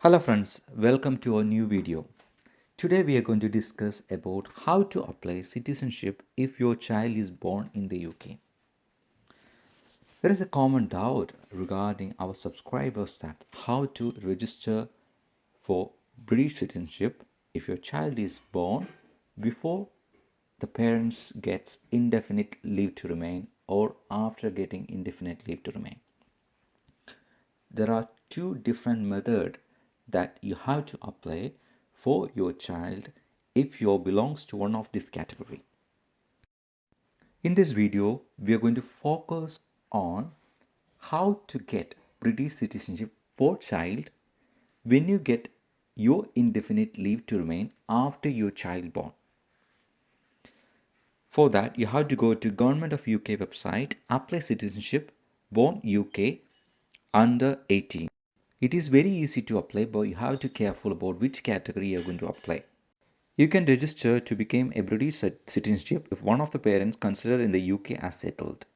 Hello friends, welcome to our new video. Today we are going to discuss about how to apply citizenship if your child is born in the UK. There is a common doubt regarding our subscribers that how to register for British citizenship if your child is born before the parents gets indefinite leave to remain or after getting indefinite leave to remain. There are two different methods that you have to apply for your child if you belongs to one of this category. In this video, we are going to focus on how to get British citizenship for child when you get your indefinite leave to remain after your child born. For that, you have to go to Government of UK website, apply citizenship, born UK, under 18. It is very easy to apply, but you have to be careful about which category you're going to apply. You can register to become a British citizenship if one of the parents considered in the UK as settled,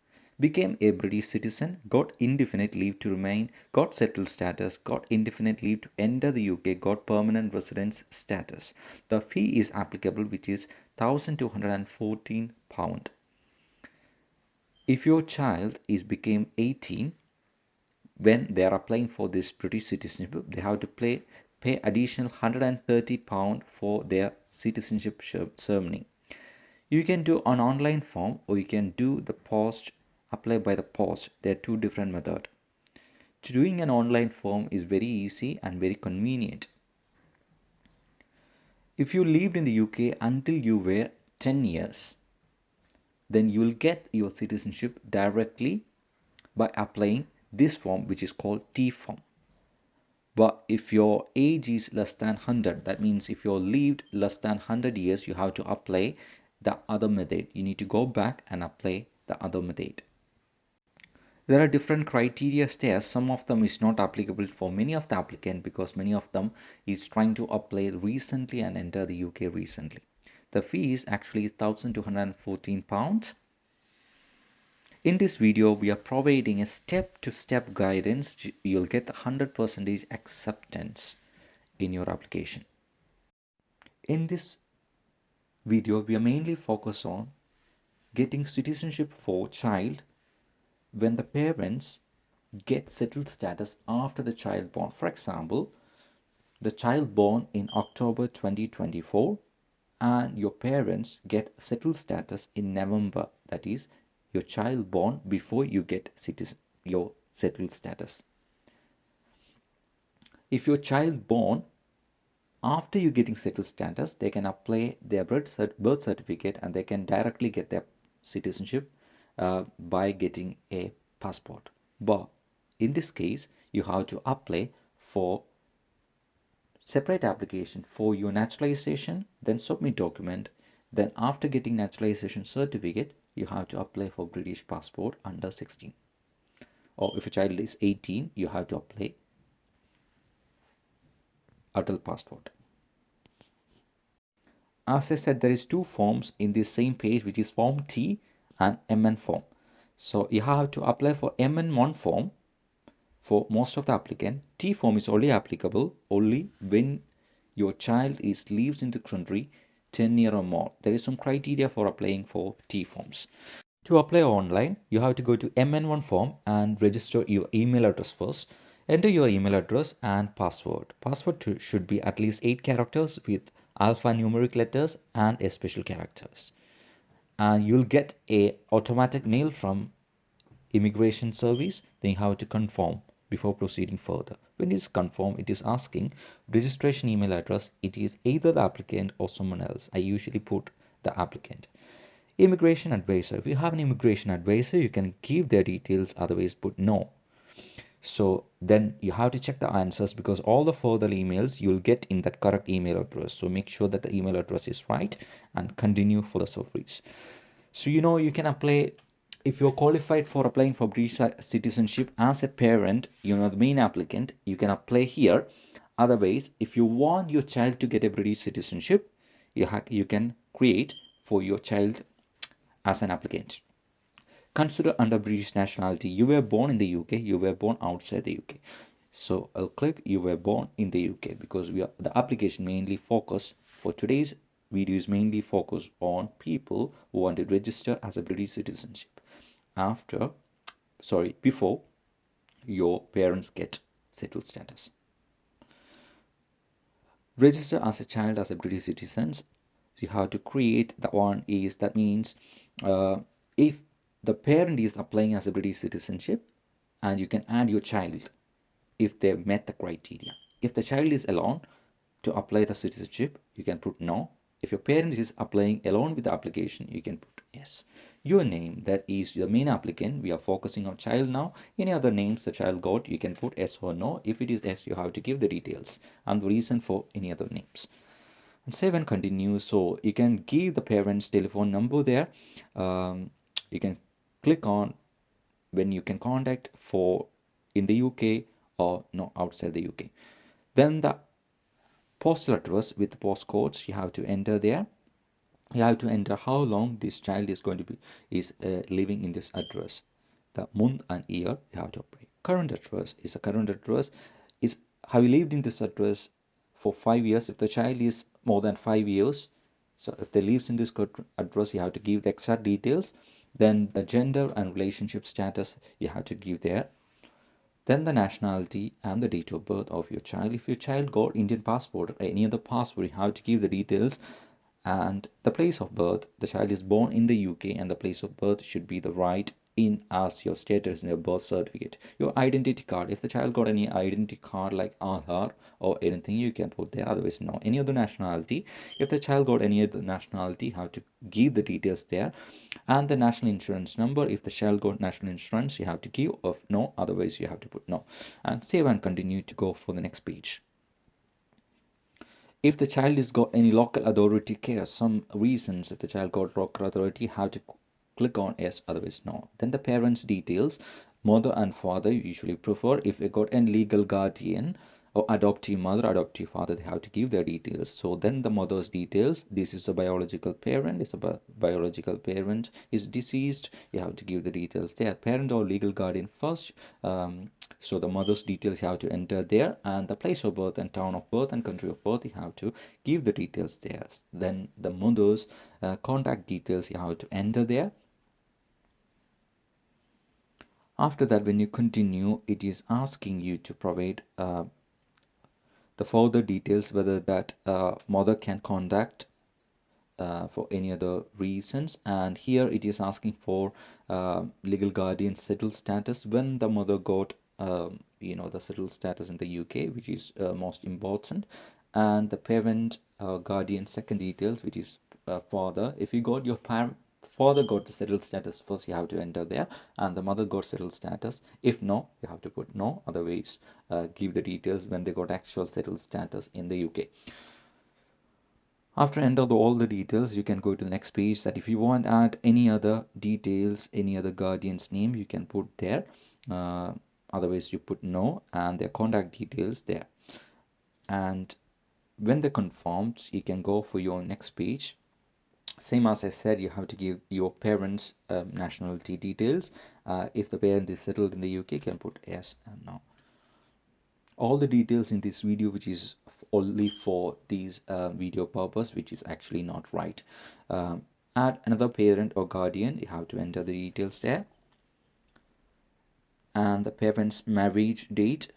became a British citizen, got indefinite leave to remain, got settled status, got indefinite leave to enter the UK, got permanent residence status. The fee is applicable, which is £1,214. If your child is became 18, when they are applying for this British citizenship, they have to pay additional £130 for their citizenship ceremony. You can do an online form or you can do the post, apply by the post. There are two different methods. Doing an online form is very easy and very convenient. If you lived in the UK until you were 10 years, then you will get your citizenship directly by applying this form, which is called T form. But if your age is less than 100, that means if you're lived less than 100 years, you have to apply the other method. You need to go back and apply the other method. There are different criteria there. Some of them is not applicable for many of the applicant because many of them is trying to apply recently and enter the UK recently. The fee is actually £1,214. In this video, we are providing a step-to-step guidance. You'll get 100% acceptance in your application. In this video, we are mainly focused on getting citizenship for child when the parents get settled status after the child born. For example, the child born in October 2024 and your parents get settled status in November. That is your child born before you get your settled status. If your child born after you getting settled status, they can apply their birth certificate and they can directly get their citizenship by getting a passport. But in this case, you have to apply for separate application for your naturalization, then submit document. Then after getting naturalization certificate, you have to apply for British passport under 16. Or if a child is 18, you have to apply adult passport. As I said, there is two forms in this same page, which is form T and MN form. So you have to apply for MN1 form for most of the applicant. T form is only applicable only when your child lives in the country 10 years or more. There is some criteria for applying for T forms. To apply online, you have to go to MN1 form and register your email address first. Enter your email address and password. Password should be at least 8 characters with alphanumeric letters and a special characters. And you'll get a automatic mail from immigration service. Then you have to confirm before proceeding further. When it is confirmed, it is asking registration email address. It is either the applicant or someone else. I usually put the applicant. Immigration advisor. If you have an immigration advisor, you can give their details, otherwise put no. So then you have to check the answers because all the further emails you'll get in that correct email address. So make sure that the email address is right and continue for the service. So you can apply if you're qualified for applying for British citizenship as a parent, the main applicant, you can apply here. Otherwise, if you want your child to get a British citizenship, you can create for your child as an applicant. Consider under British nationality, you were born in the UK, you were born outside the UK. So I'll click you were born in the UK, because the application mainly focus for today's video is mainly focused on people who want to register as a British citizenship before your parents get settled status. Register as a child as a British citizen. So you have to create the one is that means if the parent is applying as a British citizenship, and you can add your child if they met the criteria. If the child is alone to apply the citizenship, you can put no. If your parent is applying alone with the application, you can put yes. Your name, that is the main applicant. We are focusing on child now. Any other names the child got, you can put yes or no. If it is yes, you have to give the details and the reason for any other names. And save and continue. So you can give the parents telephone number there. You can click on when you can contact for in the UK or no outside the UK. Then the postal address with postcodes you have to enter there. You have to enter how long this child is going to be living in this address. The month and year you have to apply. Current address is a current address is have you lived in this address for 5 years. If the child is more than 5 years, so if they lives in this address, you have to give the exact details. Then the gender and relationship status you have to give there. Then the nationality and the date of birth of your child. If your child got Indian passport or any other passport, you have to give the details. And the place of birth, the child is born in the UK, and the place of birth should be the right in as your status in your birth certificate. Your identity card, if the child got any identity card like Aadhaar or anything, you can put there, otherwise no. Any other nationality, if the child got any other nationality, you have to give the details there. And the national insurance number, if the child got national insurance, you have to give of no, otherwise you have to put no. And save and continue to go for the next page. If the child is got any local authority care, some reasons, if the child got local authority, have to click on yes, otherwise no. Then the parents details, mother and father you usually prefer. If they got any legal guardian or adoptive mother, adoptive father, they have to give their details. So then the mother's details, this is a biological parent, it's a biological parent is deceased, you have to give the details there. Parent or legal guardian first. So the mother's details you have to enter there, and the place of birth and town of birth and country of birth you have to give the details there. Then the mother's contact details you have to enter there. After that, when you continue, it is asking you to provide the further details, whether that mother can contact for any other reasons. And here it is asking for legal guardian settled status when the mother got the settled status in the UK, which is most important. And the parent guardian second details, which is father. If you got your father got the settled status first, you have to enter there. And the mother got settled status, if no, you have to put no, otherwise give the details when they got actual settled status in the UK. After enter all the details, you can go to the next page. That if you want to add any other details, any other guardian's name, you can put there. Otherwise you put no, and their contact details there. And when they're confirmed, you can go for your next page. Same as I said, you have to give your parents nationality details. If the parent is settled in the UK, you can put yes and no. All the details in this video, which is only for these video purpose, which is actually not right. Add another parent or guardian, you have to enter the details there. And the parents' marriage date,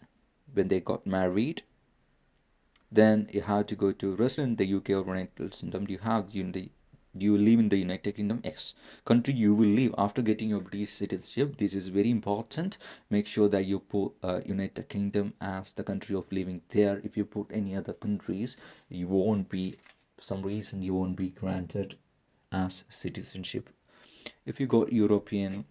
when they got married. Then you have to go to resident in the UK or United Kingdom. Do you live in the United Kingdom? Yes. Country you will live after getting your British citizenship. This is very important. Make sure that you put United Kingdom as the country of living there. If you put any other countries, you won't be, for some reason, you won't be granted as citizenship. If you got European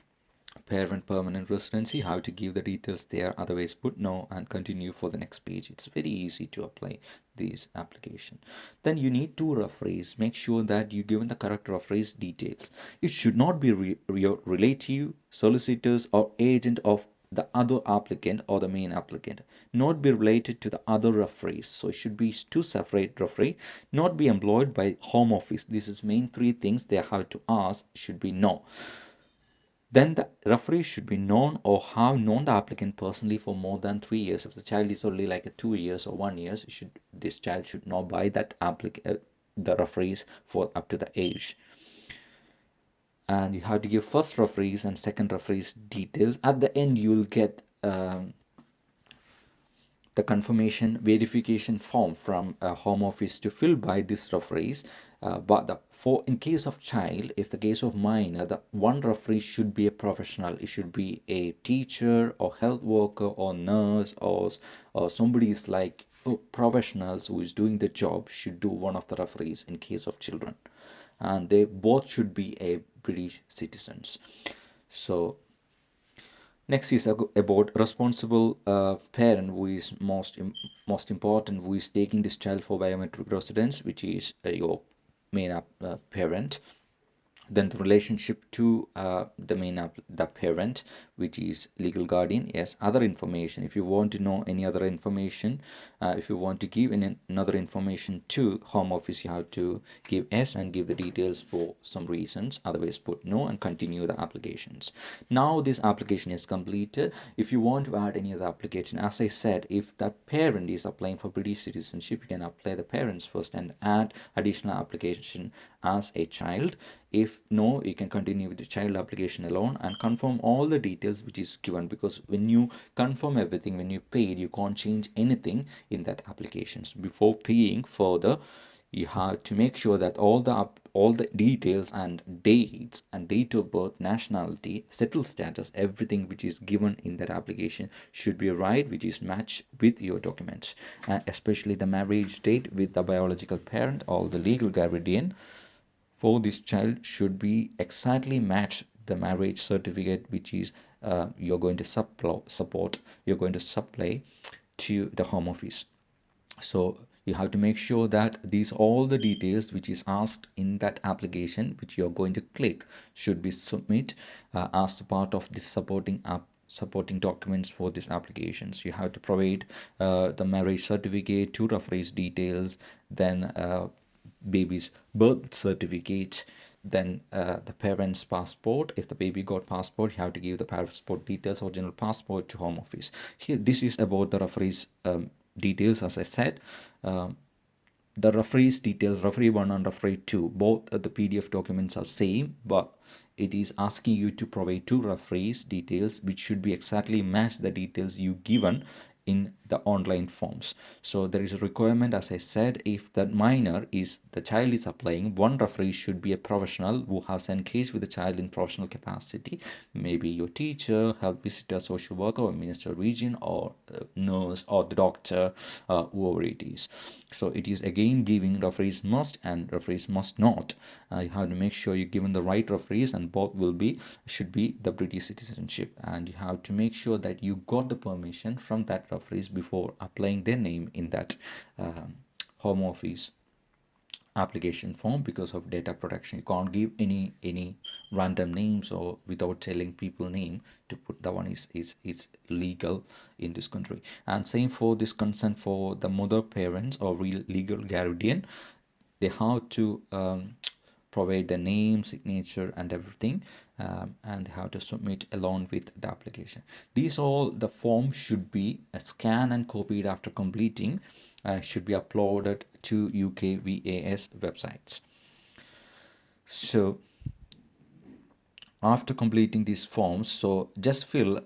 parent permanent residency, how to give the details there, otherwise put no and continue for the next page. It's very easy to apply this application. Then you need two referees. Make sure that you given the correct referees details. It should not be your relative, solicitors or agent of the other applicant or the main applicant, not be related to the other referees. So it should be two separate referee, not be employed by home office. This is main three things they have to ask, should be no. Then the referee should be known or have known the applicant personally for more than 3 years. If the child is only like a 2 years or 1 year, this child should know by that applicant the referees for up to the age. And you have to give first referees and second referees details. At the end, you will get the confirmation verification form from a home office to fill by these referees. For in case of child, if the case of minor, the one referee should be a professional. It should be a teacher or health worker or nurse, or somebody is like professionals who is doing the job should do one of the referees in case of children, and they both should be a British citizens. So next is about responsible parent, who is most important, who is taking this child for biometric residence, which is your main parent. Then the relationship to the parent, which is legal guardian. Yes, other information. If you want to know any other information, if you want to give another information to home office, you have to give yes and give the details for some reasons. Otherwise, put no and continue the applications. Now this application is completed. If you want to add any other application, as I said, if that parent is applying for British citizenship, you can apply the parents first and add additional application as a child. If no, you can continue with the child application alone and confirm all the details which is given, because when you confirm everything, when you paid, you can't change anything in that applications. Before paying further, you have to make sure that all the details and dates and date of birth, nationality, settled status, everything which is given in that application should be right, which is matched with your documents, especially the marriage date with the biological parent or the legal guardian for this child should be exactly match the marriage certificate, which is you're going to you're going to supply to the home office. So you have to make sure that these all the details which is asked in that application which you're going to click should be submit as part of this supporting documents for these applications. You have to provide the marriage certificate, two referees details, then baby's birth certificate, then the parents passport. If the baby got passport, you have to give the passport details, original passport, to home office. Here this is about the referees details. As I said, the referees details, referee 1 and referee 2, both the PDF documents are same, but it is asking you to provide two referees details which should be exactly match the details you given in the online forms. So there is a requirement, as I said, if that minor is the child is applying, one referee should be a professional who has engaged with the child in professional capacity, maybe your teacher, health visitor, social worker, or minister region, or nurse, or the doctor, whoever it is. So it is again giving referees must and referees must not. You have to make sure you're given the right referees, and both should be the British citizenship, and you have to make sure that you got the permission from that referees before applying their name in that home office application form. Because of data protection, you can't give any random names or without telling people name to put. That one is legal in this country. And same for this consent for the mother, parents, or real legal guardian. They have to provide the name, signature, and everything, and they have to submit along with the application. These all the forms should be scanned and copied after completing, should be uploaded to UKVAS websites. So after completing these forms, so just fill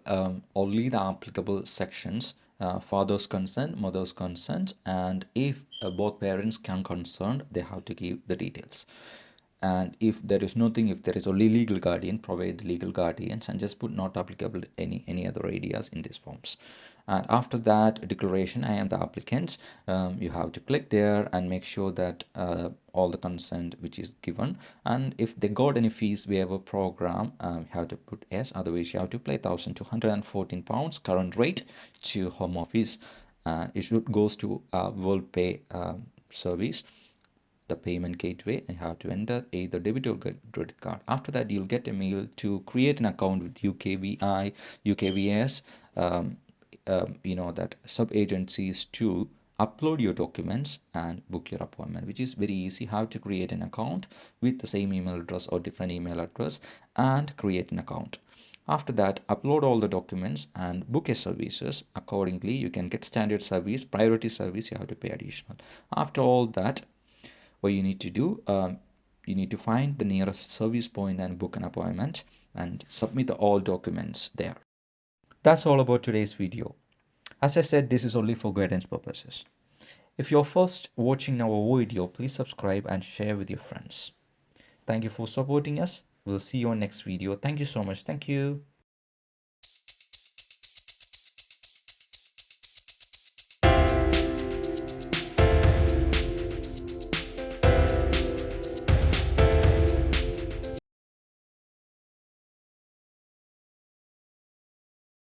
only the applicable sections, father's consent, mother's consent, and if both parents can consent, they have to give the details. And if there is nothing, if there is only legal guardian, provide the legal guardians, and just put not applicable any other areas in these forms. And after that declaration, I am the applicant, you have to click there and make sure that all the consent which is given. And if they got any fees waiver program, you have to put yes, otherwise you have to pay £1,214 current rate to home office. It should goes to world pay service, the payment gateway, and you have to enter either debit or credit card. After that, you'll get a mail to create an account with UKVI, UKVS, that sub agencies to upload your documents and book your appointment, which is very easy. How to create an account with the same email address or different email address and create an account. After that, upload all the documents and book a services accordingly. You can get standard service, priority service, you have to pay additional. After all that, what you need to do, you need to find the nearest service point and book an appointment and submit all documents there. That's all about today's video. As I said, this is only for guidance purposes. If you're first watching our video, please subscribe and share with your friends. Thank you for supporting us. We'll see you on next video. Thank you so much. Thank you.